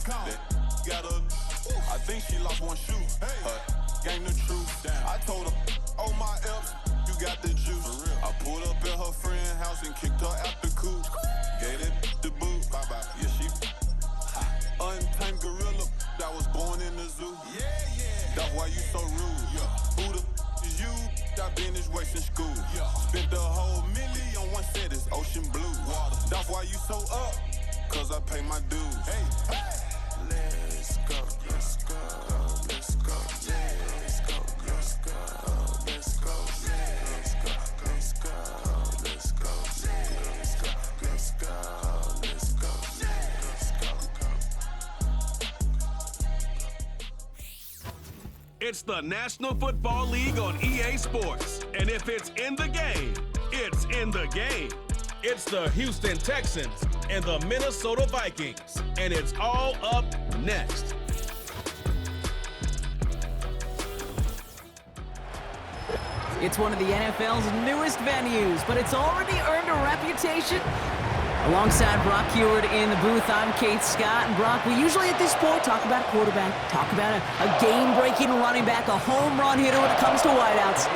Got a, I think she lost one shoe. Game the truth. I told her, oh my F's, you got the juice. I pulled up at her friend's house and kicked her out the coop. Gave that the boot. Bye-bye. Yeah, she untamed gorilla that was born in the zoo. That's why you so rude. Who the is you? That been this way since school. Spent the whole million on one set, it's ocean blue. That's why you so up, cause I pay my dues. Let's go, let's go, let's go, let's go, let's go, let's go, let's go, let's go, let's go, let's go, let's go, let's go, let's go. It's the National Football League on EA Sports. And if it's in the game, it's in the game. It's the Houston Texans and the Minnesota Vikings. And it's all up next. It's one of the NFL's newest venues, but it's already earned a reputation. Alongside Brock Heward in the booth, I'm Kate Scott. And Brock, we usually at this point talk about a quarterback, talk about a game-breaking running back, a home run hitter when it comes to wideouts.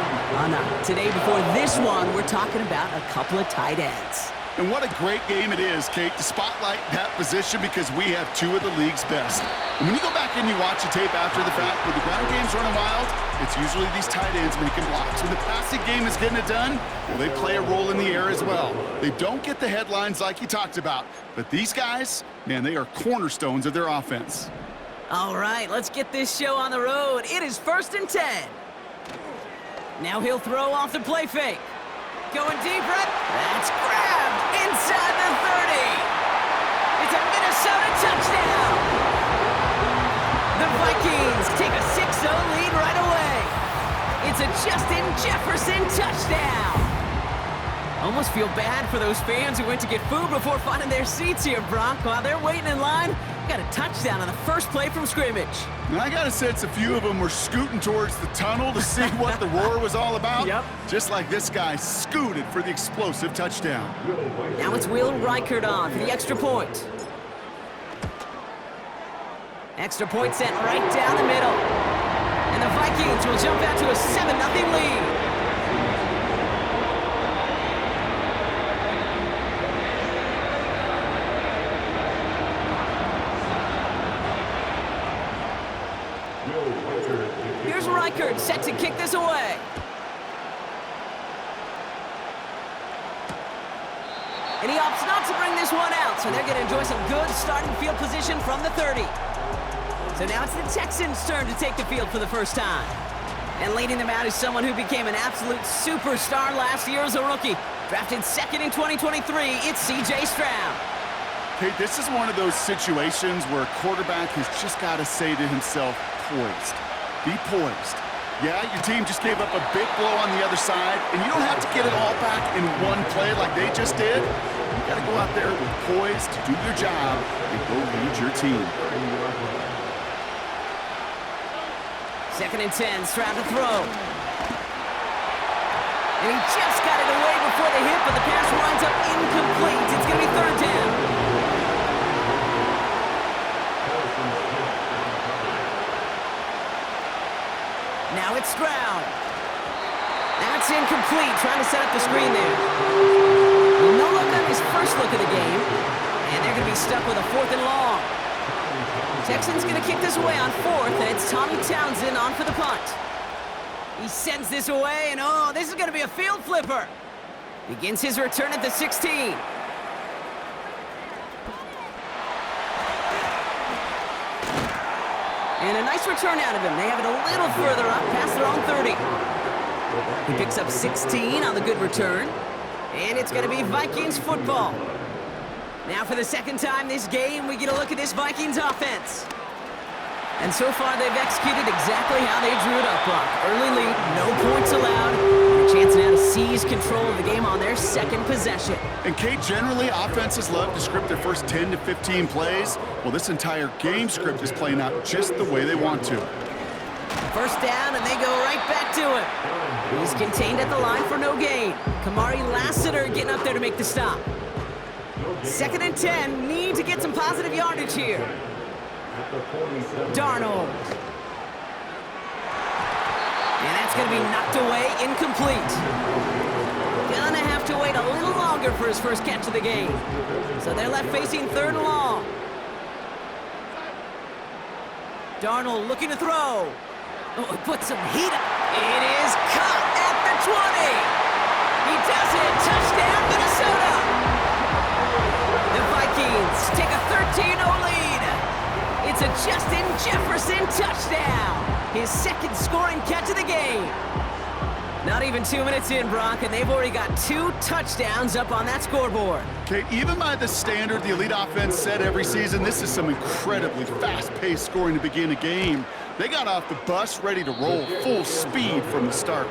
No. Today, before this one, we're talking about a couple of tight ends. And what a great game it is, Kate, to spotlight that position because we have two of the league's best. And when you go back and you watch the tape after the fact, when the ground game's running wild, it's usually these tight ends making blocks. When the passing game is getting it done, well, they play a role in the air as well. They don't get the headlines like you talked about, but these guys, man, they are cornerstones of their offense. All right, let's get this show on the road. It is 1st and 10. Now he'll throw off the play fake. Going deep, right? That's grabbed inside the 30. It's a Minnesota touchdown. The Vikings take a 6-0 lead right away. It's a Justin Jefferson touchdown. Almost feel bad for those fans who went to get food before finding their seats here, Brock. While they're waiting in line, got a touchdown on the first play from scrimmage. And I got a sense a few of them were scooting towards the tunnel to see what the roar was all about. Yep. Just like this guy scooted for the explosive touchdown. Now it's Will Reichert on for the extra point. Extra point sent right down the middle. And the Vikings will jump out to a 7-0 lead. Here's Reichert set to kick this away. And he opts not to bring this one out, so they're going to enjoy some good starting field position from the 30. So now it's the Texans' turn to take the field for the first time. And leading them out is someone who became an absolute superstar last year as a rookie. Drafted 2nd in 2023, it's C.J. Stroud. Hey, this is one of those situations where a quarterback has just got to say to himself, poised. Be poised. Yeah, your team just gave up a big blow on the other side, and you don't have to get it all back in one play like they just did. You got to go out there with poise to do your job and go lead your team. 2nd and 10, Stroud to throw. And he just got it away before the hit, but the pass winds up incomplete. It's going to be 3rd down. Now it's Stroud. That's incomplete, trying to set up the screen there. Well, no look on his first look of the game. And they're going to be stuck with a 4th and long. Texans going to kick this away on 4th, and it's Tommy Townsend on for the punt. He sends this away, and oh, this is going to be a field flipper. Begins his return at the 16. And a nice return out of him. They have it a little further up, past their own 30. He picks up 16 on the good return. And it's going to be Vikings football. Now for the 2nd time this game, we get a look at this Vikings offense. And so far, they've executed exactly how they drew it up, Brock. Early lead, no points allowed, and a chance now to seize control of the game on their 2nd possession. And Kate, generally, offenses love to script their first 10 to 15 plays. Well, this entire game script is playing out just the way they want to. 1st down, and they go right back to it. He's contained at the line for no gain. Kamari Lassiter getting up there to make the stop. 2nd and 10, need to get some positive yardage here. Darnold. And that's going to be knocked away, incomplete. Gonna have to wait a little longer for his first catch of the game. So they're left facing 3rd and long. Darnold looking to throw. Oh, it puts some heat up. It is caught at the 20. He does it. Touchdown, Minnesota. The Vikings take a 13-0 lead. It's a Justin Jefferson touchdown. His 2nd scoring catch of the game. Not even 2 minutes in, Brock, and they've already got 2 touchdowns up on that scoreboard. Okay, even by the standard the elite offense set every season, this is some incredibly fast-paced scoring to begin a game. They got off the bus ready to roll full speed from the start.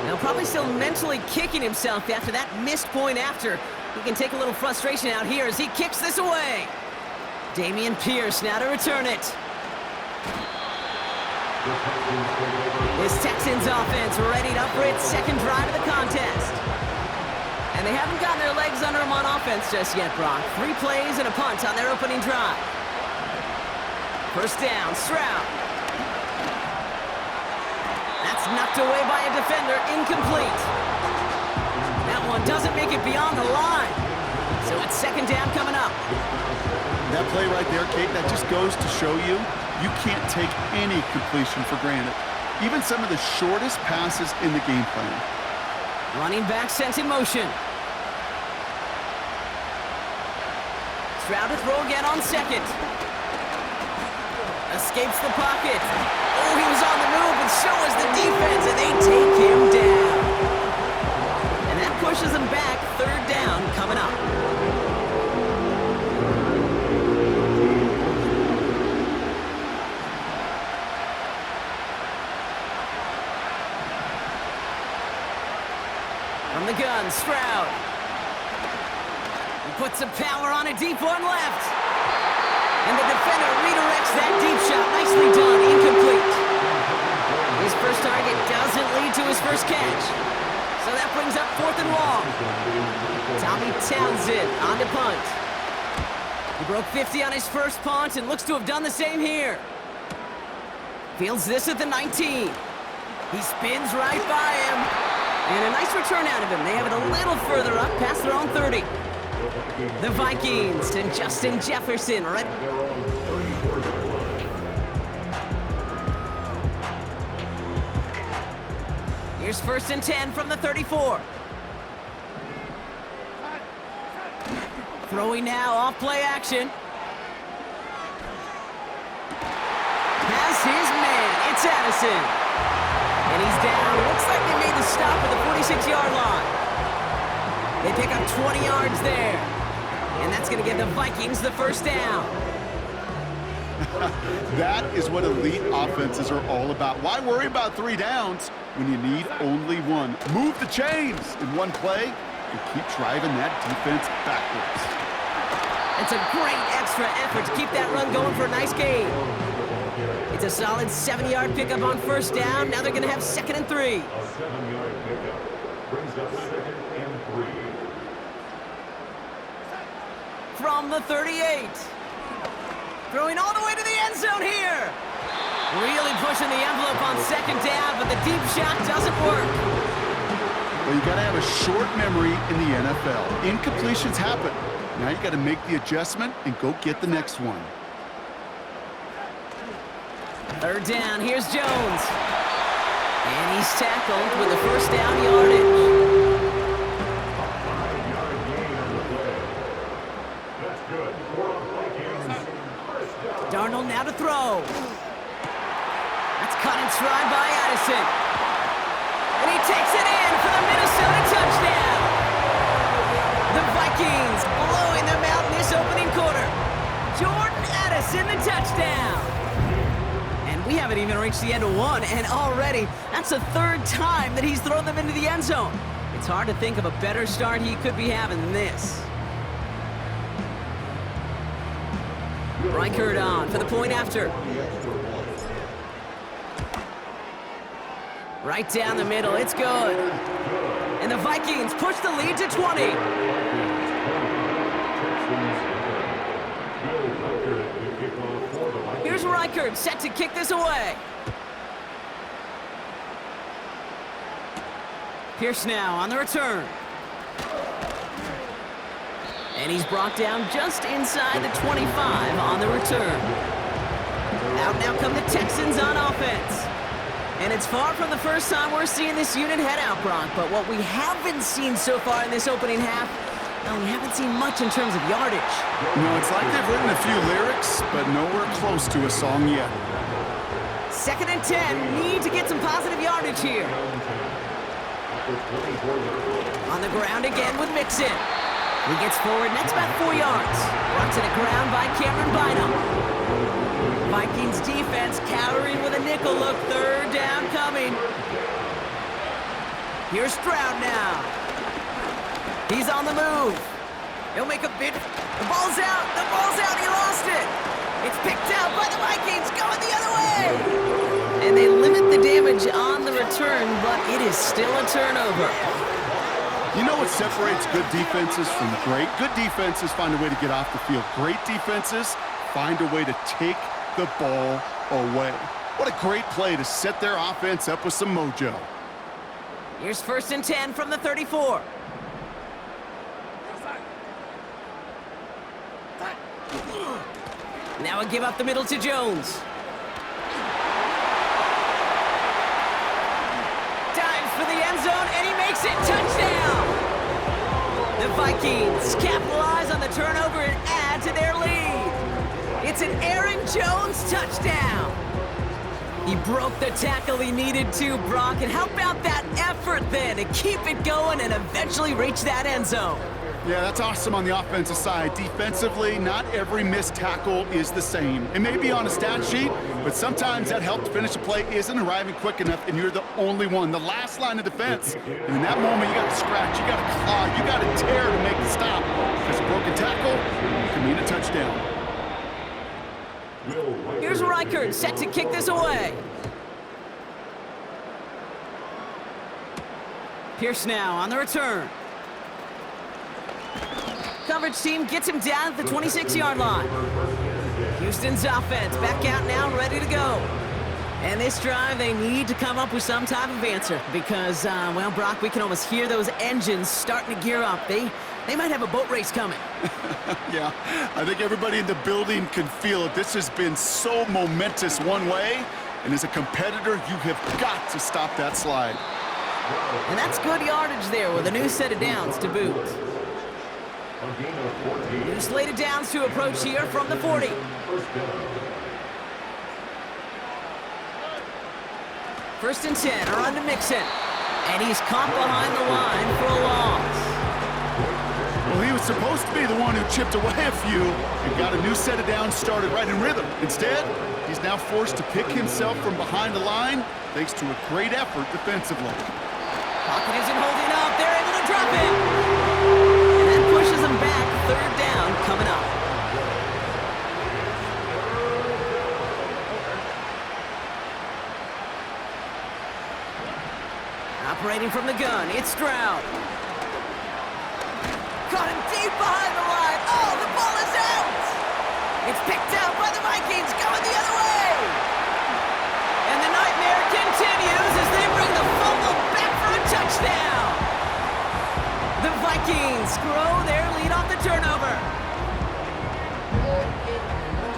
Now probably still mentally kicking himself after that missed point after. He can take a little frustration out here as he kicks this away. Dameon Pierce now to return it. This Texans offense readied up for its 2nd drive of the contest. And they haven't gotten their legs under them on offense just yet, Brock. 3 plays and a punt on their opening drive. First down, Stroud. That's knocked away by a defender, incomplete. That one doesn't make it beyond the line. So it's 2nd down coming up. That play right there, Kate, that just goes to show you, you can't take any completion for granted. Even some of the shortest passes in the game plan. Running back sent in motion. Stroud to throw again on 2nd. Escapes the pocket. Oh, he was on the move, but so was the defense, and they take him down. And that pushes him back. 3rd down coming up. From the gun, Stroud. He puts some power on a deep one left. And the defender redirects that deep shot. Nicely done, incomplete. His first target doesn't lead to his first catch. So that brings up 4th and long. Tommy Townsend on to punt. He broke 50 on his first punt and looks to have done the same here. Fields this at the 19. He spins right by him. And a nice return out of him. They have it a little further up, past their own 30. The Vikings and Justin Jefferson. Right. Here's 1st and 10 from the 34. Throwing now, off play action. Has his man. It's Addison. And he's down. Looks like they made the stop at the 46-yard line. They pick up 20 yards there. And that's going to give the Vikings the first down. That is what elite offenses are all about. Why worry about 3 downs when you need only 1? Move the chains in one play and keep driving that defense backwards. It's a great extra effort to keep that run going for a nice gain. It's a solid 7-yard pickup on 1st down. Now they're going to have 2nd and 3. A 7-yard pickup brings up 2nd and 3. From the 38. Throwing all the way to the end zone here. Really pushing the envelope on 2nd down, but the deep shot doesn't work. Well, you got to have a short memory in the NFL. Incompletions happen. Now you got to make the adjustment and go get the next one. 3rd down, here's Jones. And he's tackled with the first down yardage. Darnold now to throw. That's cut in stride by Addison. And he takes it in for the Minnesota touchdown. The Vikings blowing them out in this opening quarter. Jordan Addison, the touchdown. And we haven't even reached the end of 1, and already that's the 3rd time that he's thrown them into the end zone. It's hard to think of a better start he could be having than this. Reichert on for the point after. Right down the middle, it's good. And And the Vikings push the lead to 20. Here's Reichert set to kick this away. Pierce now on the return. And he's brought down just inside the 25 on the return. Out now come the Texans on offense. And it's far from the first time we're seeing this unit head out, Brock. But what we haven't seen so far in this opening half, well, we haven't seen much in terms of yardage. No, it's like they've written a few lyrics, but nowhere close to a song yet. 2nd and 10, need to get some positive yardage here. On the ground again with Mixon. He gets forward, and that's about 4 yards. Brought to the ground by Cameron Bynum. Vikings defense cowering with a nickel look. 3rd down coming. Here's Stroud now. He's on the move. He'll make a bid. The ball's out. The ball's out. He lost it. It's picked out by the Vikings going the other way. And they limit the damage on the return, but it is still a turnover. You know what separates good defenses from great? Good defenses find a way to get off the field. Great defenses find a way to take the ball away. What a great play to set their offense up with some mojo. Here's 1st and 10 from the 34. Now a give up the middle to Jones. Dives for the end zone, and he makes it. Touchdown! The Vikings capitalize on the turnover and add to their lead. It's an Aaron Jones touchdown. He broke the tackle he needed to, Brock. And how about that effort then to keep it going and eventually reach that end zone? Yeah, that's awesome on the offensive side. Defensively, not every missed tackle is the same. It may be on a stat sheet, but sometimes that help to finish a play isn't arriving quick enough, and you're the only one, the last line of defense. And in that moment, you got to scratch, you got to claw, you got to tear to make the stop. Because a broken tackle can mean a touchdown. Here's Reichert set to kick this away. Pierce now on the return. Coverage team gets him down at the 26-yard line. Houston's offense back out now, ready to go. And this drive, they need to come up with some type of answer because, well, Brock, we can almost hear those engines starting to gear up. They might have a boat race coming. Yeah, I think everybody in the building can feel it. This has been so momentous one way, and as a competitor, you have got to stop that slide. And that's good yardage there with a new set of downs to boot. New slated downs to approach here from the 40. First and 10, around to Mixon. And he's caught behind the line for a loss. Well, he was supposed to be the one who chipped away a few and got a new set of downs started right in rhythm. Instead, he's now forced to pick himself from behind the line thanks to a great effort defensively. Pocket isn't holding up. They're able to drop it. And that pushes them back. 3rd down coming up. Operating from the gun, it's Stroud. Caught him deep behind the line. Oh, the ball is out. It's picked out by the Vikings going the other way. And the nightmare continues as they bring the fumble back for a touchdown. The Vikings grow their lead off the turnover.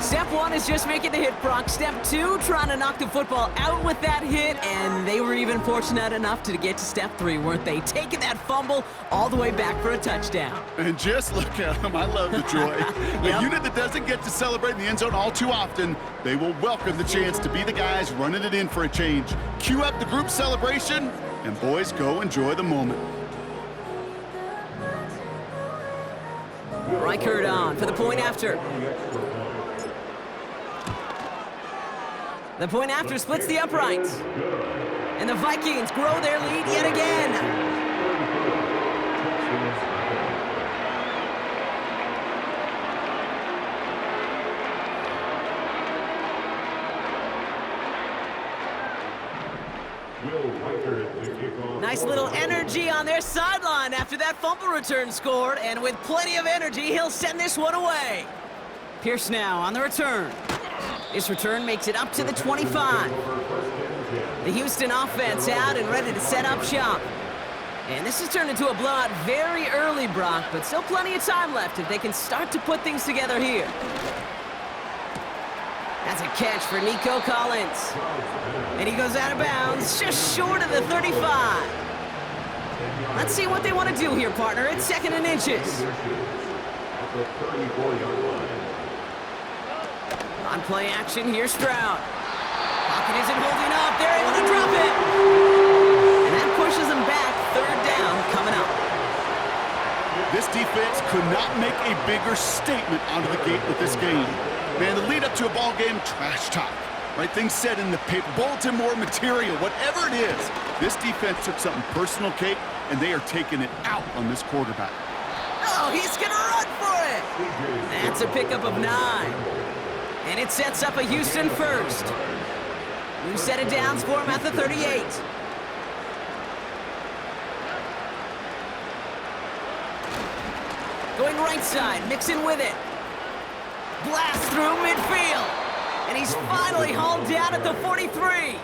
Step 1 is just making the hit, Brock. Step 2, trying to knock the football out with that hit, and they were even fortunate enough to get to step 3, weren't they? Taking that fumble all the way back for a touchdown. And just look at them. I love the joy. Yep. A unit that doesn't get to celebrate in the end zone all too often, they will welcome the chance to be the guys running it in for a change. Cue up the group celebration, and boys, go enjoy the moment. Reichert on for the point after. The point after splits the uprights. And the Vikings grow their lead yet again. Will Reichert. Nice little energy on their sideline after that fumble return scored, and with plenty of energy, he'll send this one away. Pierce now on the return. This return makes it up to the 25. The Houston offense out and ready to set up shop. And this has turned into a blowout very early, Brock, but still plenty of time left if they can start to put things together here. That's a catch for Nico Collins. And he goes out of bounds, just short of the 35. Let's see what they want to do here, partner. It's 2nd and inches. On play action, here's Stroud. Pocket isn't holding up. They're able to drop it. And that pushes them back. 3rd down coming up. This defense could not make a bigger statement out of the gate with this game. Man, the lead up to a ball game, trash talk. Right, things said in the paper, bulletin board material, whatever it is. This defense took something personal, Kate, and they are taking it out on this quarterback. Oh, he's gonna run for it. That's a pickup of 9. And it sets up a Houston first. New set of downs for him at the 38. Going right side, mixing with it. Blast through midfield. And he's finally hauled down at the 43.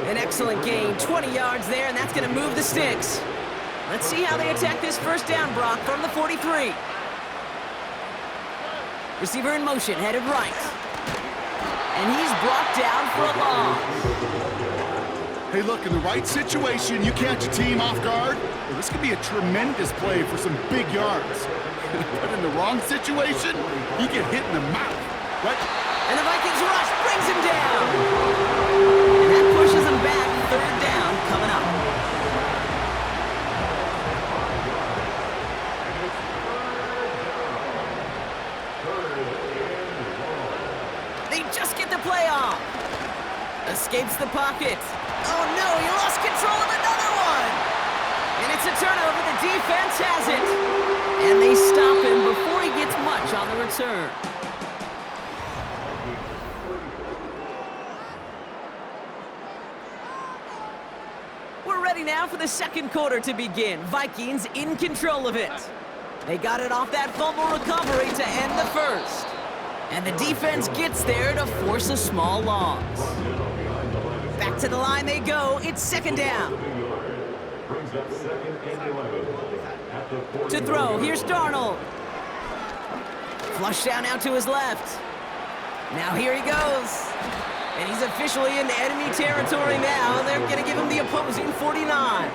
An excellent gain, 20 yards there, and that's going to move the sticks. Let's see how they attack this 1st down, Brock, from the 43. Receiver in motion, headed right. And he's brought down for a loss. Hey, look, in the right situation, you catch a team off guard. Well, this could be a tremendous play for some big yards. But in the wrong situation, you get hit in the mouth. Right? And the Vikings rush brings him down. And that pushes him back. 3rd down coming up. They just get the play off. Escapes the pocket. Oh no, he lost control of another one. And it's a turnover. The defense has it. And they stop him before he gets much on the return. We're ready now for the 2nd quarter to begin. Vikings in control of it. They got it off that fumble recovery to end the 1st. And the defense gets there to force a small loss. Back to the line they go. It's 2nd down. To throw, here's Darnold. Flush down out to his left. Now here he goes. And he's officially in enemy territory now. They're going to give him the opposing 49.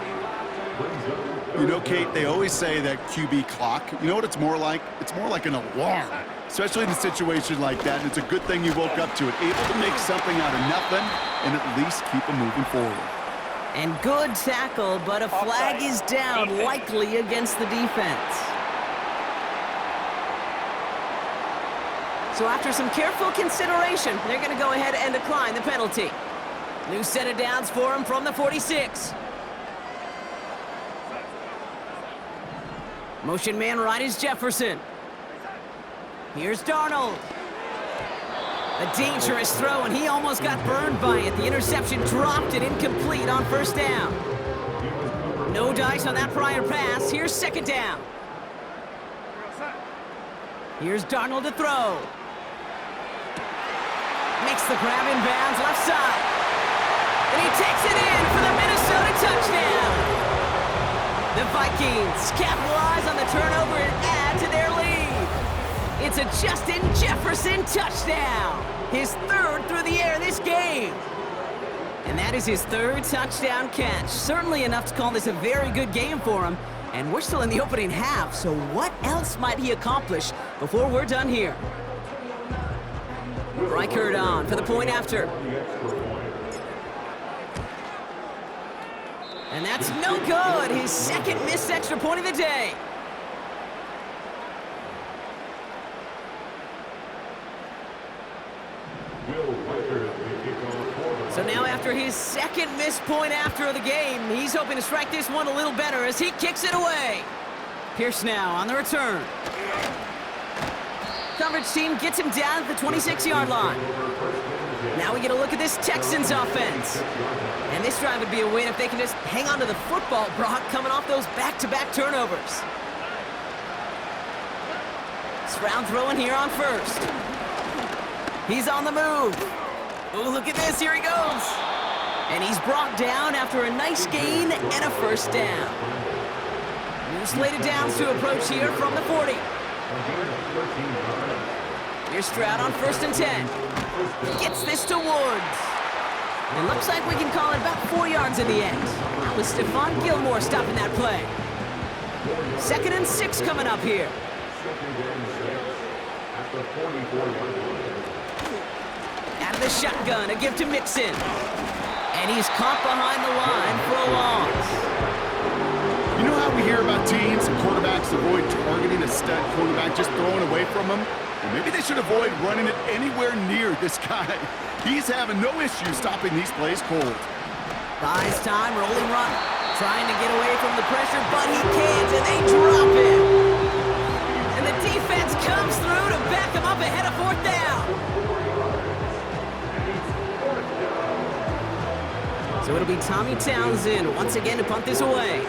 You know, Kate, they always say that QB clock, you know what it's more like? It's more like an alarm, especially in a situation like that. And it's a good thing you woke up to it, able to make something out of nothing and at least keep them moving forward. And good tackle, but a flag is down, likely against the defense. So after some careful consideration, they're going to go ahead and decline the penalty. New set of downs for him from the 46. Motion man right is Jefferson. Here's Darnold. A dangerous throw, and he almost got burned by it. The interception dropped it incomplete on 1st down. No dice on that prior pass. Here's 2nd down. Here's Darnold to throw. Makes the grab in bounds left side. And he takes it in for the Minnesota touchdown. The Vikings capitalize on the turnover and add to their lead. It's a Justin Jefferson touchdown. His 3rd through the air this game. And that is his 3rd touchdown catch. Certainly enough to call this a very good game for him. And we're still in the opening half, so what else might he accomplish before we're done here? Reichert on for the point after. And that's no good. His 2nd missed extra point of the day. So now after his 2nd missed point after the game, he's hoping to strike this one a little better as he kicks it away. Pierce now on the return. Coverage team gets him down at the 26-yard line. Now we get a look at this Texans offense. And this drive would be a win if they can just hang on to the football, Brock, coming off those back-to-back turnovers. Stroud throwing here on first. He's on the move. Oh, look at this. Here he goes. And he's brought down after a nice gain and a first down. New slated downs to approach here from the 40. Here's Stroud on 1st and 10. Gets this to Woods. It looks like we can call it about 4 yards in the end. That was Stephon Gilmore stopping that play. 2nd and 6 coming up here. Out of the shotgun, a give to Mixon. And he's caught behind the line for a loss. You know how we hear about teams and quarterbacks avoid targeting a stud quarterback, just throwing away from him? Well, maybe they should avoid running it anywhere near this guy. He's having no issue stopping these plays cold. Buys time, rolling run. Trying to get away from the pressure, but he can't, and they drop him. And the defense comes through to back him up ahead of 4th down. So it'll be Tommy Townsend once again to punt this away.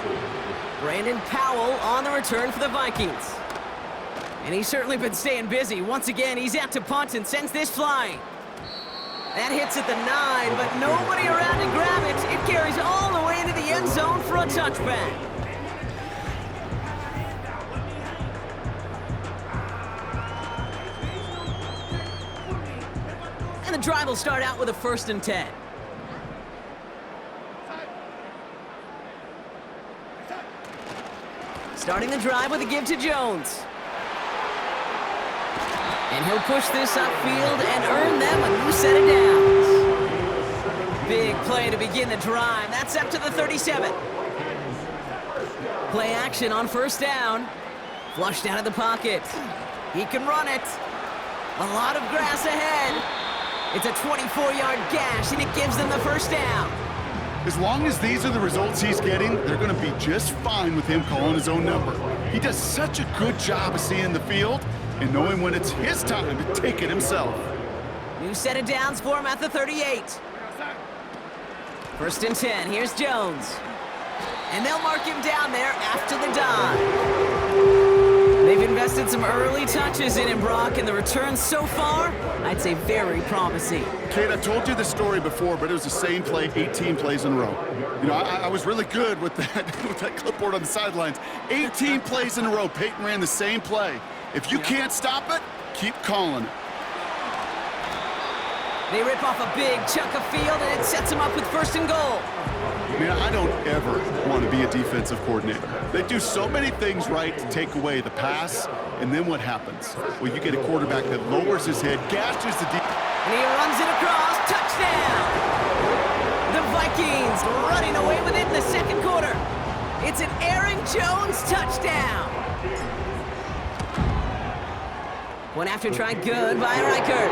Brandon Powell on the return for the Vikings. And he's certainly been staying busy. Once again, he's out to punt and sends this flying. That hits at the 9, but nobody around to grab it. It carries all the way into the end zone for a touchback. And the drive will start out with a 1st and 10. Starting the drive with a give to Jones. And he'll push this upfield and earn them a new set of downs. Big play to begin the drive. That's up to the 37. Play action on 1st down. Flushed out of the pocket. He can run it. A lot of grass ahead. It's a 24-yard gash, and it gives them the 1st down. As long as these are the results he's getting, they're going to be just fine with him calling his own number. He does such a good job of seeing the field and knowing when it's his time to take it himself. New set of downs for him at the 38. 1st and 10. Here's Jones. And they'll mark him down there after the dive. They've invested some early touches in him, Brock, and the returns so far, I'd say very promising. Kate, I've told you this story before, but it was the same play 18 plays in a row. You know, I was really good with that, with that clipboard on the sidelines. 18 plays in a row. Peyton ran the same play. If you can't stop it, keep calling it. They rip off a big chunk of field, and it sets them up with 1st and goal. Man, I don't ever want to be a defensive coordinator. They do so many things right to take away the pass, and then what happens? Well, you get a quarterback that lowers his head, gashes the defense. And he runs it across. Touchdown! The Vikings running away with it in the 2nd quarter. It's an Aaron Jones touchdown. One after try good by Reichert.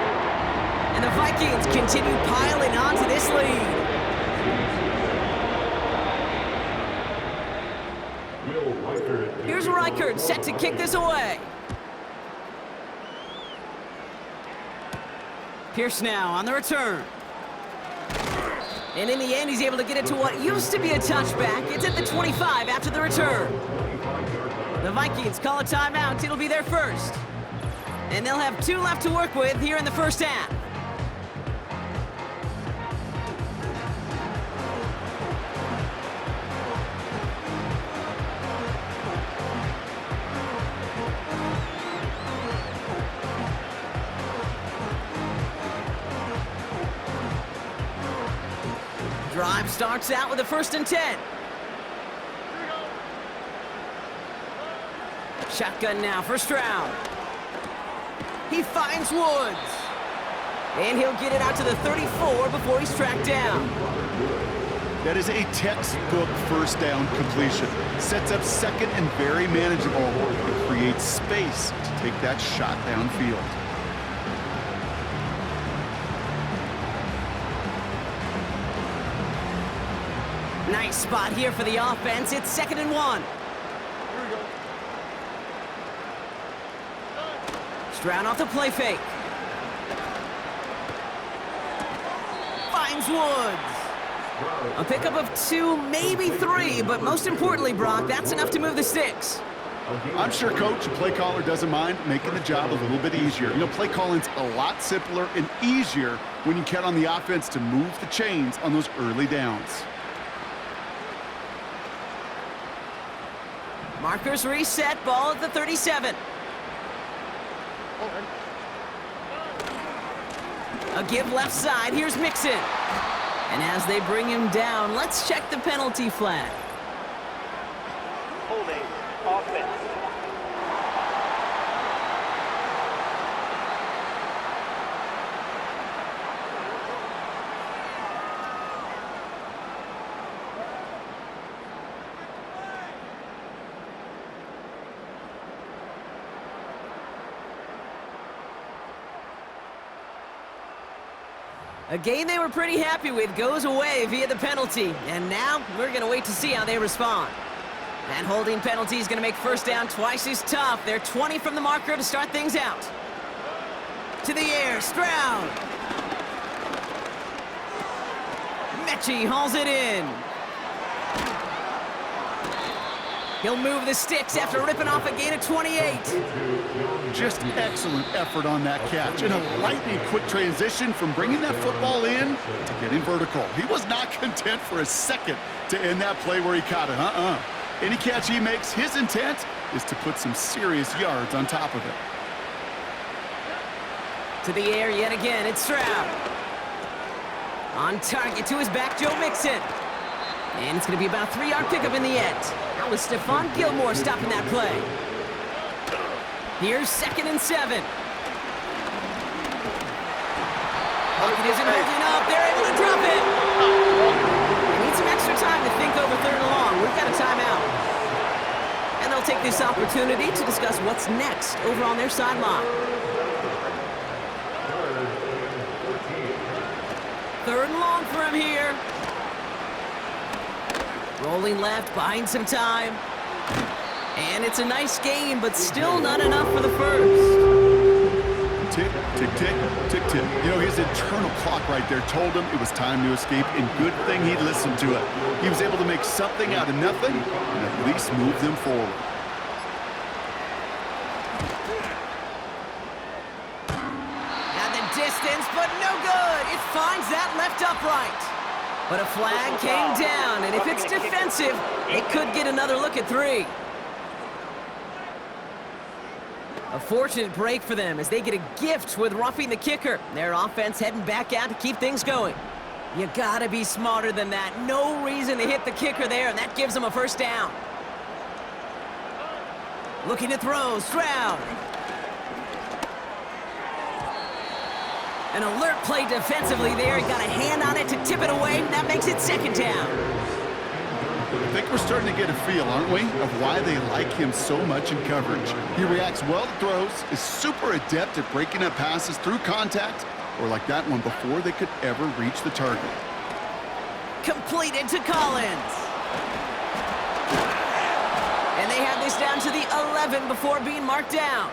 And the Vikings continue piling on to this lead. Here's Reichert set to kick this away. Pierce now on the return. And in the end, he's able to get it to what used to be a touchback. It's at the 25 after the return. The Vikings call a timeout. It'll be their first. And they'll have 2 left to work with here in the 1st half. Drive starts out with a 1st and 10. Shotgun now for Stroud. He finds Woods. And he'll get it out to the 34 before he's tracked down. That is a textbook 1st down completion. Sets up 2nd and very manageable. It creates space to take that shot downfield. Nice spot here for the offense. It's 2nd and 1. Stroud off the play fake. finds Woods. A pickup of 2, maybe 3, but most importantly, Brock, that's enough to move the sticks. I'm sure coach and play caller doesn't mind making the job a little bit easier. You know, play calling's a lot simpler and easier when you count on the offense to move the chains on those early downs. Markers reset, ball at the 37. A give left side, here's Mixon. And as they bring him down, let's check the penalty flag. Holding offense. A game they were pretty happy with goes away via the penalty. And now we're going to wait to see how they respond. That holding penalty is going to make first down twice as tough. They're 20 from the marker to start things out. To the air, Stroud. Mechie hauls it in. He'll move the sticks after ripping off a gain of 28. Just excellent effort on that catch. And a lightning quick transition from bringing that football in to getting vertical. He was not content for a second to end that play where he caught it. Any catch he makes, his intent is to put some serious yards on top of it. To the air yet again, it's Stroud. On target to his back, Joe Mixon. And it's going to be about a 3-yard pickup in the end. That was Stephon Gilmore stopping that play. Here's 2nd and 7. Pocket isn't holding up. They're able to drop it. They need some extra time to think over 3rd and long. We've got a timeout. And they'll take this opportunity to discuss what's next over on their sideline. 3rd and long for him here. Rolling left, buying some time. And it's a nice gain, but still not enough for the first. Tick, tick, tick, tick, tick. You know, his internal clock right there told him it was time to escape, and good thing he listened to it. He was able to make something out of nothing and at least move them forward. At the distance, but no good. It finds that left upright. But a flag came down, and if it's defensive, it could get another look at 3. A fortunate break for them as they get a gift with roughing the kicker. Their offense heading back out to keep things going. You gotta be smarter than that. No reason to hit the kicker there, and that gives them a first down. Looking to throw, Stroud. An alert play defensively there. He got a hand on it to tip it away. That makes it 2nd down. I think we're starting to get a feel, aren't we, of why they like him so much in coverage. He reacts well to throws, is super adept at breaking up passes through contact, or like that one before they could ever reach the target. Completed to Collins. And they have this down to the 11 before being marked down.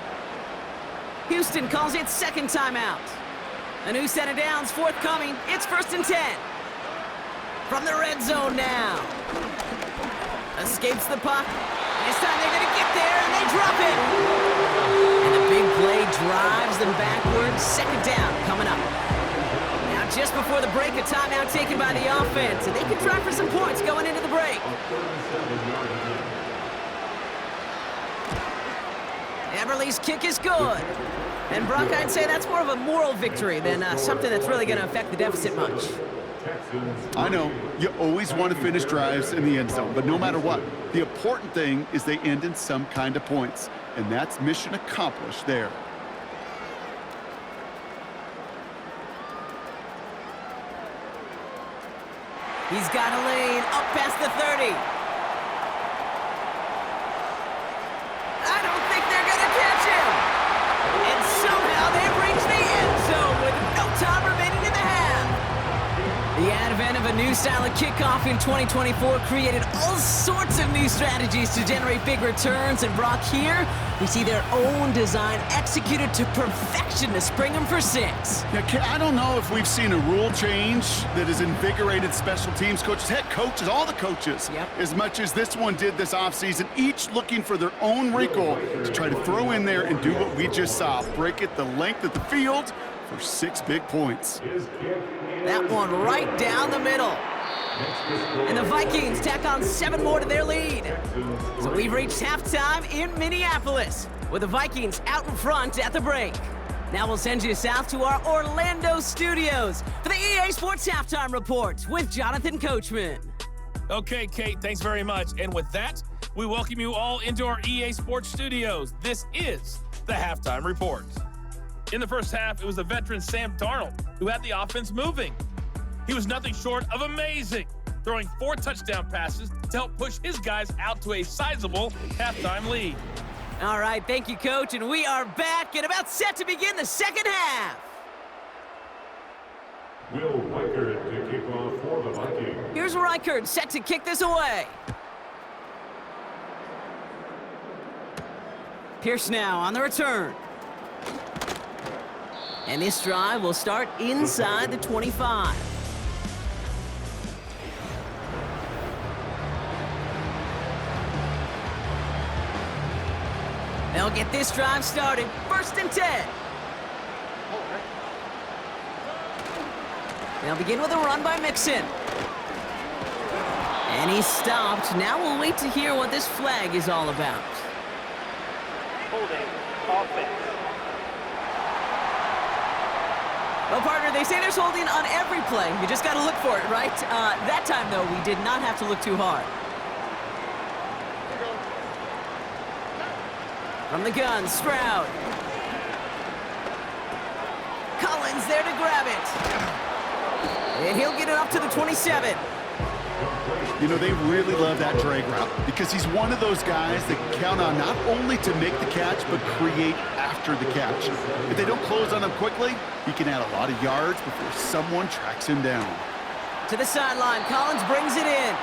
Houston calls it 2nd timeout. A new set of downs forthcoming. It's 1st and 10. From the red zone now. Escapes the puck. This time they're going to get there, and they drop it. And a big play drives them backwards. 2nd down coming up. Now just before the break, a timeout taken by the offense. And they can try for some points going into the break. Eberle's kick is good. And Brock, I'd say that's more of a moral victory than something that's really going to affect the deficit much. I know, you always want to finish drives in the end zone, but no matter what, the important thing is they end in some kind of points, and that's mission accomplished there. He's got a lane up past the 30. I don't think they're going to catch him. And somehow they've reached the end zone with no time remaining in the half. The advent of a new style of kickoff in 2024 created all sorts of new strategies to generate big returns. And Brock, here, we see their own design executed to perfection to spring them for 6. Yeah, I don't know if we've seen a rule change that has invigorated special teams coaches, head coaches, all the coaches, as much as this one did this offseason, each looking for their own wrinkle to try to throw in there and do what we just saw, break it the length of the field for 6 big points. That one right down the middle. And the Vikings tack on 7 more to their lead. So we've reached halftime in Minneapolis, with the Vikings out in front at the break. Now we'll send you south to our Orlando studios for the EA Sports Halftime Report with Jonathan Coachman. Okay, Kate, thanks very much. And with that, we welcome you all into our EA Sports studios. This is the Halftime Report. In the first half, it was the veteran Sam Darnold who had the offense moving. He was nothing short of amazing, throwing 4 touchdown passes to help push his guys out to a sizable halftime lead. All right, thank you, Coach, and we are back and about set to begin the second half. Will Reichert to kick off for the Vikings. Here's Reichert set to kick this away. Pierce now on the return. And this drive will start inside the 25. They'll get this drive started. 1st and 10. They'll begin with a run by Mixon. And he's stopped. Now we'll wait to hear what this flag is all about. Holding offense. Well, partner, they say there's holding on every play. You just got to look for it, right? That time, though, we did not have to look too hard. From the gun, Stroud. Collins there to grab it. And he'll get it up to the 27. You know, they really love that drag route because he's one of those guys that count on not only to make the catch, but create after the catch. If they don't close on him quickly, he can add a lot of yards before someone tracks him down. To the sideline, Collins brings it in.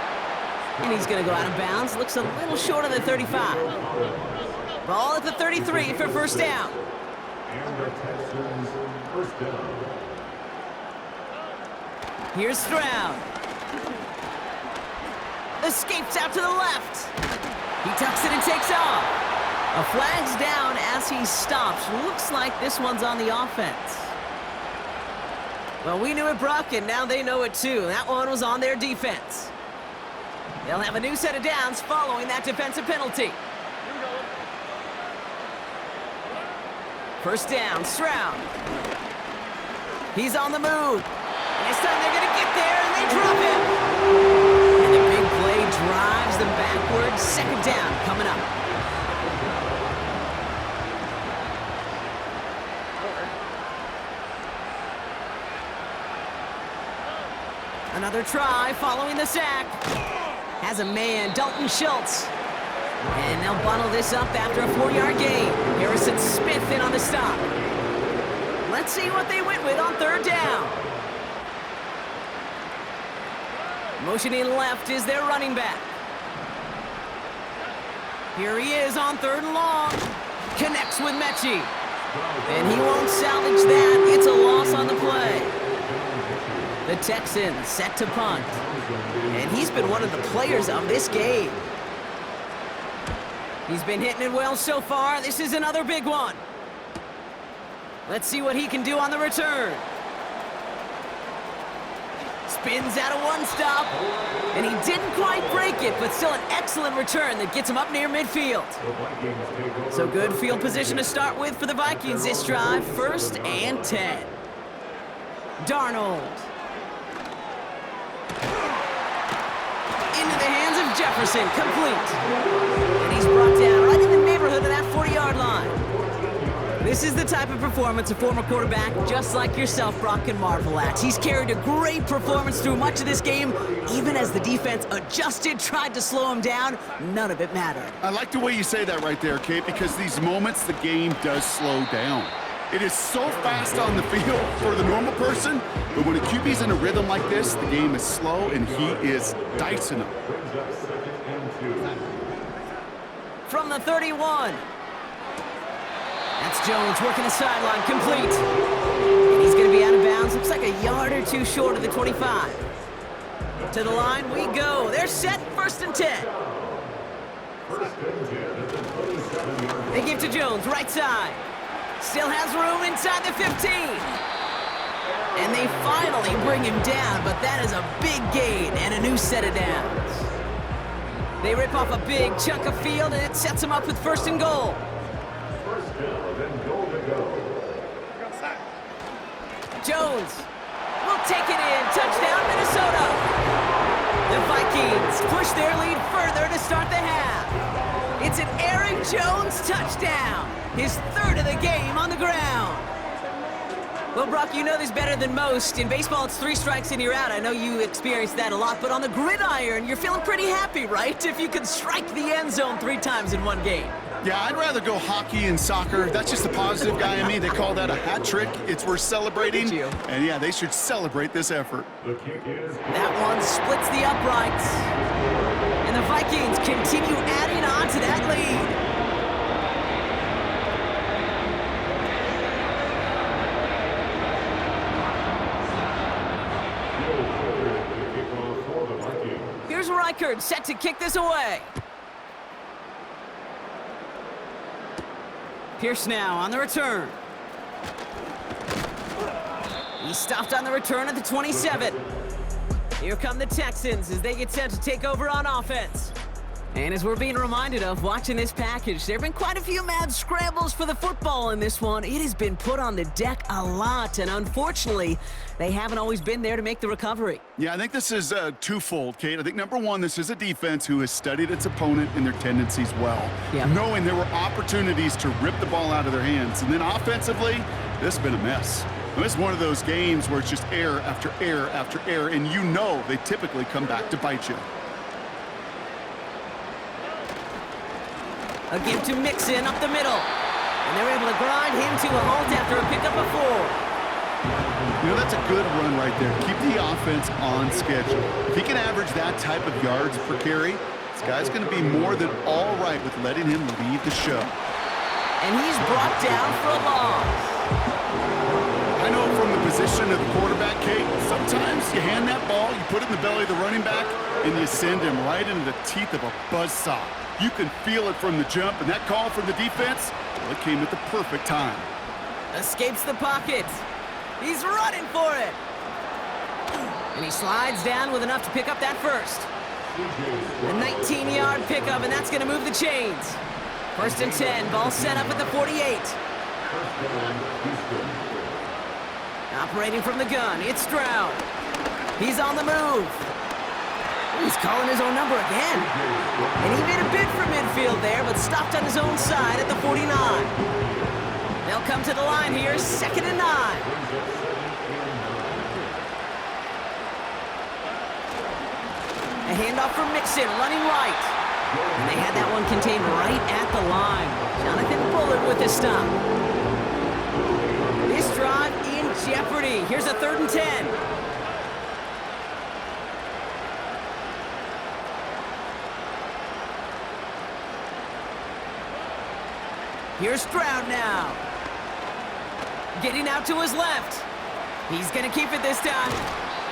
And he's going to go out of bounds. Looks a little short of the 35. Ball at the 33 for 1st down. And the Texans first down. Here's Stroud. Escapes out to the left. He tucks it and takes off. A flag's down as he stops. Looks like this one's on the offense. Well, we knew it, Brock, and now they know it too. That one was on their defense. They'll have a new set of downs following that defensive penalty. 1st down, Stroud. He's on the move. And this time they're going to get there, and they drop him. And the big play drives them backwards. 2nd down coming up. Another try following the sack. Has a man, Dalton Schultz. And they'll bundle this up after a 4-yard gain. Harrison Smith in on the stop. Let's see what they went with on 3rd down. Motioning left is their running back. Here he is on 3rd and long. Connects with Mechie. And he won't salvage that. It's a loss on the play. The Texans set to punt. And he's been one of the players of this game. He's been hitting it well so far. This is another big one. Let's see what he can do on the return. Spins out of one stop. And he didn't quite break it, but still an excellent return that gets him up near midfield. So good field position to start with for the Vikings this drive. 1st and 10. Darnold. Into the hands of Jefferson, complete. And he's brought down right in the neighborhood of that 40-yard line. This is the type of performance a former quarterback just like yourself, Brock, can marvel at. He's carried a great performance through much of this game, even as the defense adjusted, tried to slow him down. None of it mattered. I like the way you say that right there, Kate, because these moments the game does slow down. It is so fast on the field for the normal person, but when a QB's in a rhythm like this, the game is slow, and he is dicing them. From the 31. That's Jones working the sideline, complete. And he's going to be out of bounds. Looks like a yard or two short of the 25. To the line we go. They're set, 1st and 10. They give to Jones, right side. Still has room inside the 15. And they finally bring him down, but that is a big gain and a new set of downs. They rip off a big chunk of field, and it sets him up with 1st and goal. Jones will take it in. Touchdown, Minnesota. The Vikings push their lead further to start the half. It's an Aaron Jones touchdown. His 3rd of the game on the ground. Well, Brock, you know this better than most. In baseball, it's 3 strikes and you're out. I know you experienced that a lot, but on the gridiron, you're feeling pretty happy, right? If you could strike the end zone 3 times in one game. Yeah, I'd rather go hockey and soccer. That's just the positive guy in me. They call that a hat trick. It's worth celebrating. And yeah, they should celebrate this effort. That one splits the uprights. And the Vikings continue adding on to that lead. Here's Reichard set to kick this away. Pierce now on the return. He stopped on the return at the 27. Here come the Texans as they get set to take over on offense. And as we're being reminded of watching this package, there have been quite a few mad scrambles for the football in this one. It has been put on the deck a lot, and unfortunately, they haven't always been there to make the recovery. Yeah, I think this is twofold, Kate. I think, number one, this is a defense who has studied its opponent and their tendencies well, knowing there were opportunities to rip the ball out of their hands. And then offensively, this has been a mess. And this is one of those games where it's just error after error after error, and you know they typically come back to bite you. A give to Mixon up the middle. And they're able to grind him to a halt after a pickup of 4. You know, that's a good run right there. Keep the offense on schedule. If he can average that type of yards per carry, this guy's going to be more than all right with letting him lead the show. And he's brought down for a loss. I know from the position of the quarterback, Kate, sometimes you hand that ball, you put it in the belly of the running back, and you send him right into the teeth of a buzzsaw. You can feel it from the jump, and that call from the defense, well, it came at the perfect time. Escapes the pocket. He's running for it. And he slides down with enough to pick up that first. A 19-yard pickup, and that's going to move the chains. 1st and 10, ball set up at the 48. Operating from the gun, it's Stroud. He's on the move. He's calling his own number again. And he made a bid for midfield there, but stopped on his own side at the 49. They'll come to the line here, 2nd and 9. A handoff from Mixon, running right. And they had that one contained right at the line. Jonathan Bullard with the stop. This drive in jeopardy. Here's a 3rd and 10. Here's Stroud now. Getting out to his left. He's going to keep it this time.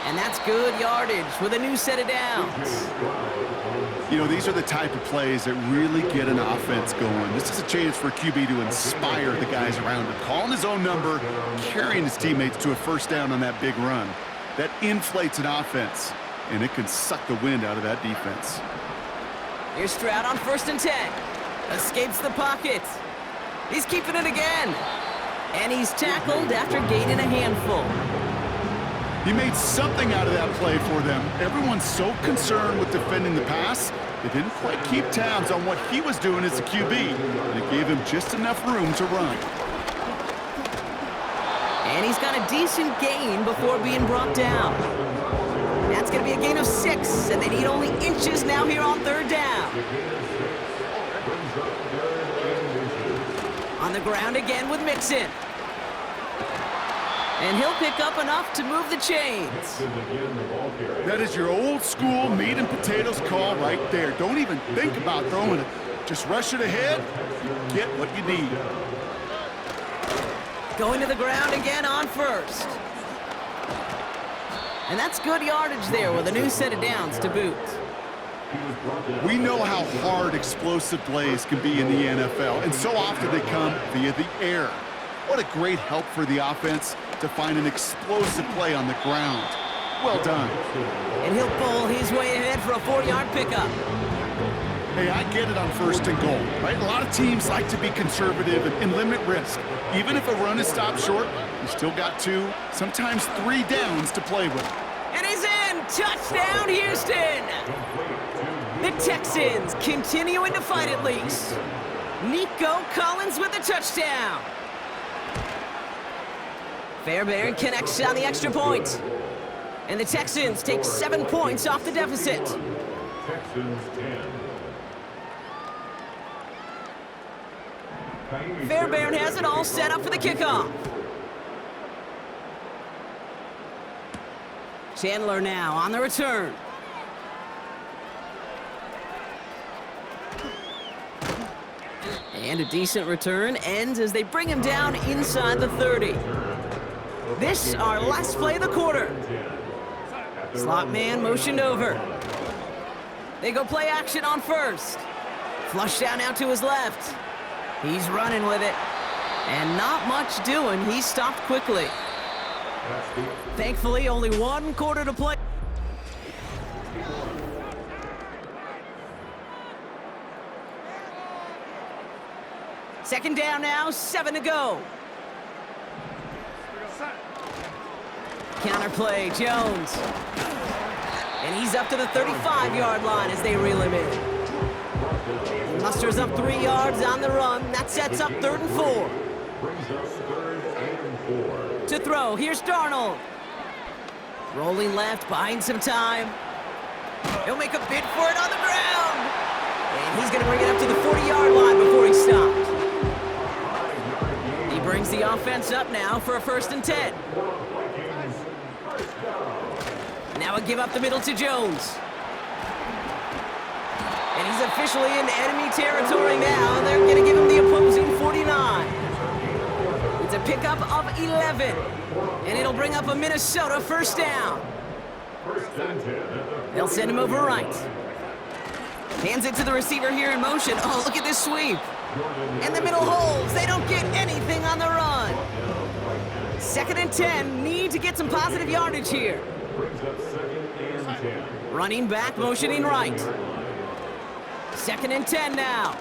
And that's good yardage with a new set of downs. You know, these are the type of plays that really get an offense going. This is a chance for QB to inspire the guys around him. Calling his own number, carrying his teammates to a 1st down on that big run. That inflates an offense, and it can suck the wind out of that defense. Here's Stroud on 1st and 10. Escapes the pocket. He's keeping it again. And he's tackled after gaining a handful. He made something out of that play for them. Everyone's so concerned with defending the pass, they didn't quite keep tabs on what he was doing as a QB. And it gave him just enough room to run. And he's got a decent gain before being brought down. That's going to be a gain of 6, and they need only inches now here on 3rd down. On the ground again with Mixon. And he'll pick up enough to move the chains. That is your old school meat and potatoes call right there. Don't even think about throwing it. Just rush it ahead, you get what you need. Going to the ground again on first. And that's good yardage there with a new set of downs to boot. We know how hard explosive plays can be in the NFL, and so often they come via the air. What a great help for the offense to find an explosive play on the ground. Well done. And he'll bowl his way ahead for a 4-yard pickup. Hey, I get it on 1st and goal, right? A lot of teams like to be conservative and limit risk. Even if a run is stopped short, you still got 2, sometimes 3 downs to play with. And he's in! Touchdown, Houston! The Texans continuing to fight at least. Nico Collins with the touchdown. Fairbairn connects on the extra point. And the Texans take 7 points off the deficit. Texans 10. Fairbairn has it all set up for the kickoff. Chandler now on the return. And a decent return ends as they bring him down inside the 30. This, our last play of the quarter. Slot man motioned over. They go play action on first. Flush down out to his left. He's running with it. And not much doing. He stopped quickly. Thankfully, only 1 quarter to play. Second down now, 7 to go. Counter play, Jones. And he's up to the 35-yard line as they reel him in. He musters up 3 yards on the run. That sets up 3rd and 4. To throw, here's Darnold. Rolling left, buying some time. He'll make a bid for it on the ground. And he's going to bring it up to the 40-yard line before he stopped. He brings the offense up now for a 1st and 10. Now a give up the middle to Jones. And he's officially in enemy territory now. They're going to give him the opposing 49. It's a pickup of 11. And it'll bring up a Minnesota 1st down. They'll send him over right. Hands it to the receiver here in motion. Oh, look at this sweep. And the middle holds. They don't get anything on the run. 2nd and 10. Need to get some positive yardage here. Running back, motioning right. 2nd and 10 now.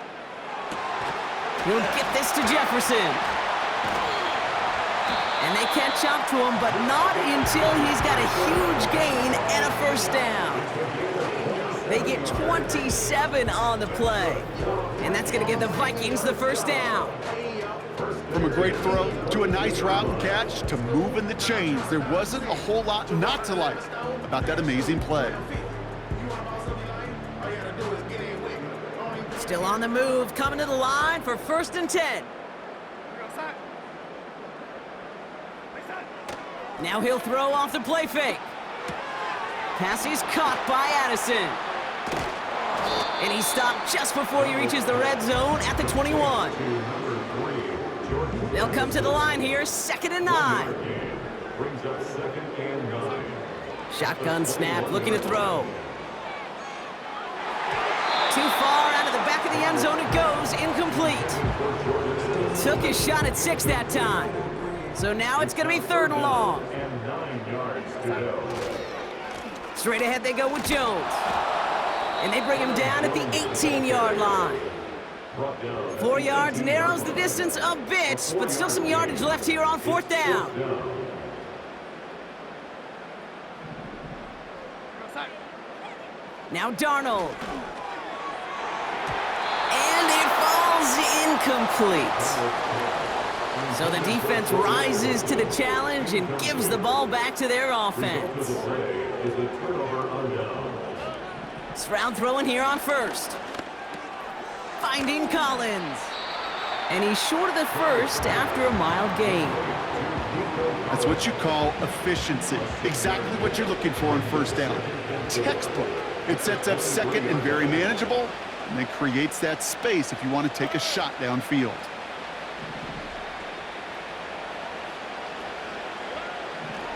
He'll get this to Jefferson. And they catch up to him, but not until he's got a huge gain and a 1st down. They get 27 on the play. And that's going to give the Vikings the 1st down. From a great throw to a nice route and catch to moving the chains, there wasn't a whole lot not to like about that amazing play. Still on the move, coming to the line for 1st and 10. Now he'll throw off the play fake. Pass is caught by Addison. And he stopped just before he reaches the red zone at the 21. They'll come to the line here, 2nd and 9. Shotgun snap, looking to throw. Too far out of the back of the end zone it goes, incomplete. Took his shot at 6 that time. So now it's going to be 3rd and long. Straight ahead they go with Jones. And they bring him down at the 18-yard line. 4 yards narrows the distance a bit, but still some yardage left here on 4th down. Now Darnold. And it falls incomplete. So the defense rises to the challenge and gives the ball back to their offense. Stroud throwing here on 1st. Finding Collins. And he's short of the 1st after a mild gain. That's what you call efficiency. Exactly what you're looking for on first down. Textbook. It sets up second and very manageable, and then creates that space if you want to take a shot downfield.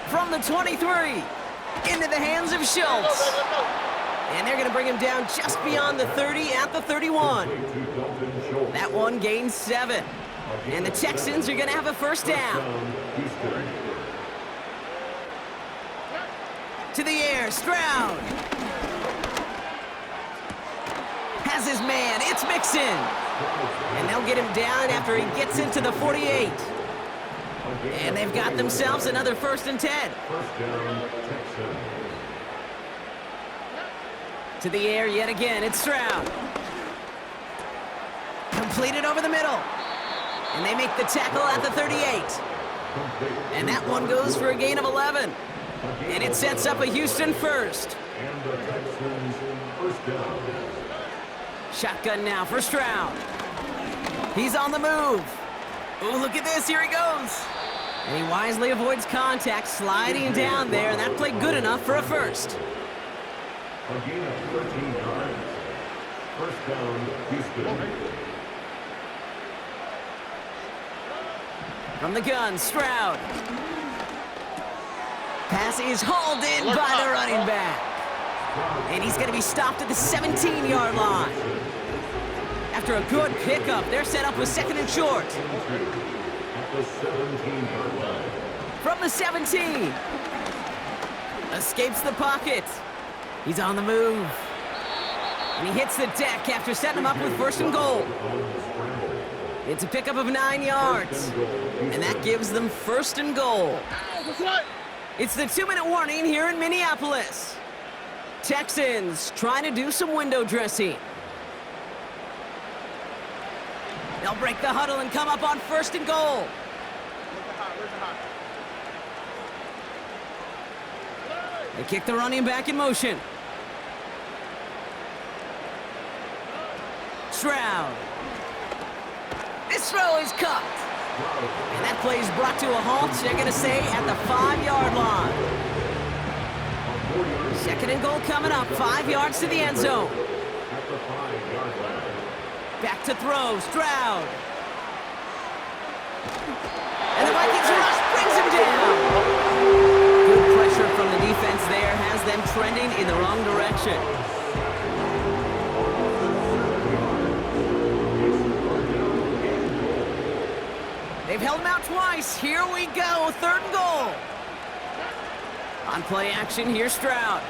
From the 23, into the hands of Schultz. And they're going to bring him down just beyond the 30 at the 31. That one gains 7. And the Texans are going to have a first down. To the air, Stroud. Has his man, it's Mixon. And they'll get him down after he gets into the 48. And they've got themselves another 1st and 10. First down, Texans. To the air yet again, it's Stroud. Completed over the middle. And they make the tackle at the 38. And that one goes for a gain of 11. And it sets up a Houston first. And the Texans first down. Shotgun now for Stroud. He's on the move. Oh, look at this, here he goes. And he wisely avoids contact, sliding down there, and that played good enough for a first. A gain of 13 yards. First down, Houston. From the gun, Stroud. Pass is hauled in by the running back. And he's going to be stopped at the 17-yard line. After a good pickup, they're set up with 2nd and short. At the 17-yard line. From the 17. Escapes the pocket. He's on the move. And he hits the deck after setting him up with 1st and goal. It's a pickup of 9 yards. And that gives them 1st and goal. It's the 2-minute warning here in Minneapolis. Texans trying to do some window dressing. They'll break the huddle and come up on 1st and goal. They kick the running back in motion. Stroud. This throw is cut. And that play is brought to a halt, they're going to say, at the 5-yard line. 2nd and goal coming up, 5 yards to the end zone. At the 5-yard line. Back to throw, Stroud. And the Vikings rush brings him down. Good pressure from the defense there has them trending in the wrong direction. They've held him out twice. Here we go, 3rd and goal. On play action, here's Stroud.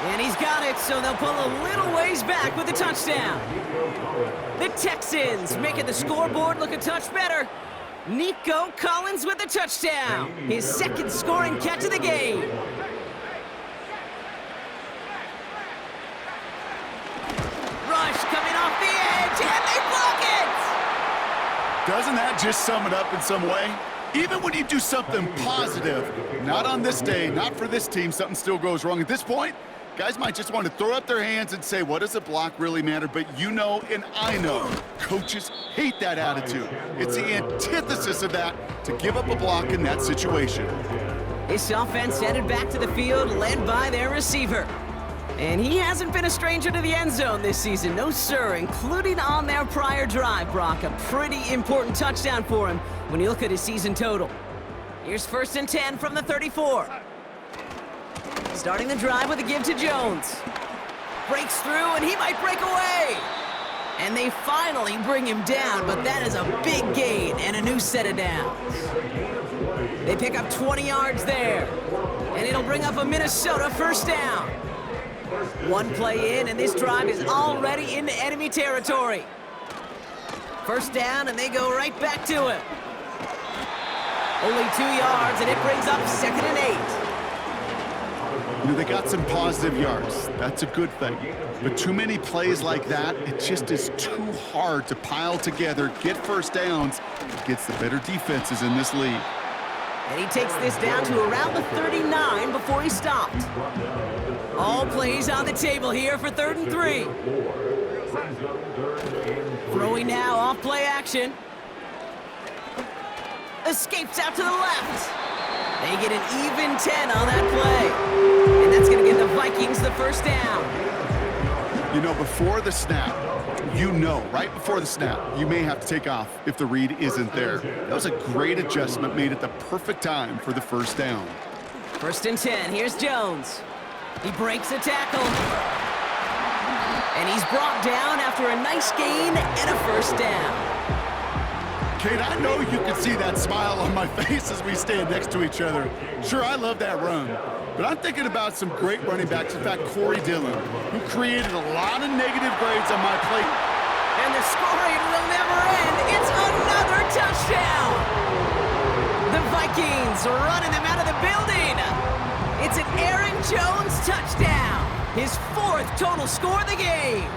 And he's got it, so they'll pull a little ways back with the touchdown. The Texans making the scoreboard look a touch better. Nico Collins with the touchdown. His 2nd scoring catch of the game. Rush coming off the edge, and they block it! Doesn't that just sum it up in some way? Even when you do something positive, not on this day, not for this team, something still goes wrong. At this point, guys might just want to throw up their hands and say, what does a block really matter? But you know and I know, coaches hate that attitude. It's the antithesis of that, to give up a block in that situation. This offense headed back to the field, led by their receiver. And he hasn't been a stranger to the end zone this season, no sir, including on their prior drive, Brock. A pretty important touchdown for him when you look at his season total. Here's 1st and 10 from the 34. Starting the drive with a give to Jones. Breaks through, and he might break away. And they finally bring him down, but that is a big gain and a new set of downs. They pick up 20 yards there, and it'll bring up a Minnesota 1st down. One play in, and this drive is already into enemy territory. 1st down, and they go right back to him. Only 2 yards, and it brings up 2nd and 8. You know, they got some positive yards. That's a good thing. But too many plays like that, it just is too hard to pile together, get 1st downs against the better defenses in this league. And he takes this down to around the 39 before he stopped. All plays on the table here for 3rd and 3. Brings up 3rd and 3. Throwing now off play action. Escapes out to the left. They get an even 10 on that play. And that's going to give the Vikings the first down. You know, before the snap, right before the snap, you may have to take off if the read isn't there. That was a great adjustment made at the perfect time for the first down. 1st and 10. Here's Jones. He breaks a tackle. And he's brought down after a nice gain and a first down. Kate, I know you can see that smile on my face as we stand next to each other. Sure, I love that run, but I'm thinking about some great running backs. In fact, Corey Dillon, who created a lot of negative grades on my plate. And the scoring will never end. It's another touchdown. The Vikings are running them out of the building. It's an Aaron Jones touchdown. His 4th total score of the game.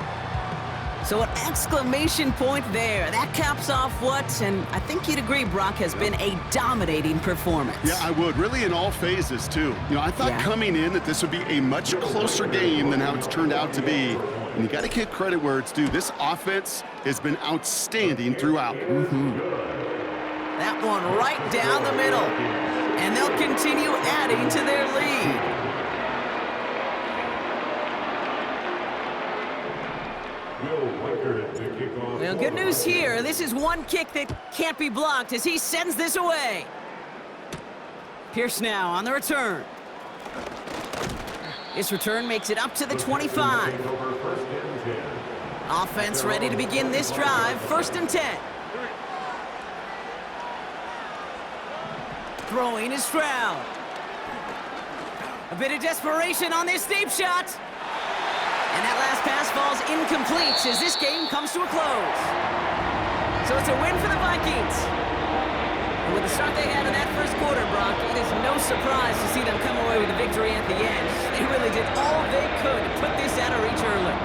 So an exclamation point there. That caps off what, and I think you'd agree, Brock, has been a dominating performance. Yeah, I would. Really in all phases, too. You know, I thought coming in that this would be a much closer game than how it's turned out to be. And you got to give credit where it's due. This offense has been outstanding throughout. That one right down the middle. And they'll continue adding to their lead. Well, good news here. This is one kick that can't be blocked as he sends this away. Pierce now on the return. This return makes it up to the 25. Offense ready to begin this drive. 1st and 10. Throwing is Stroud. A bit of desperation on this deep shot. And that last pass falls incomplete as this game comes to a close. So it's a win for the Vikings. And with the start they had in that first quarter, Brock, it is no surprise to see them come away with a victory at the end. They really did all they could to put this out of reach early.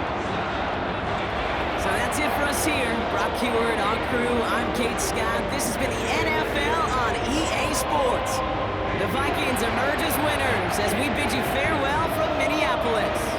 So that's it for us here. Brock Heward, our crew, I'm Kate Scott. This has been the NFL on EA Sports. The Vikings emerge as winners as we bid you farewell from Minneapolis.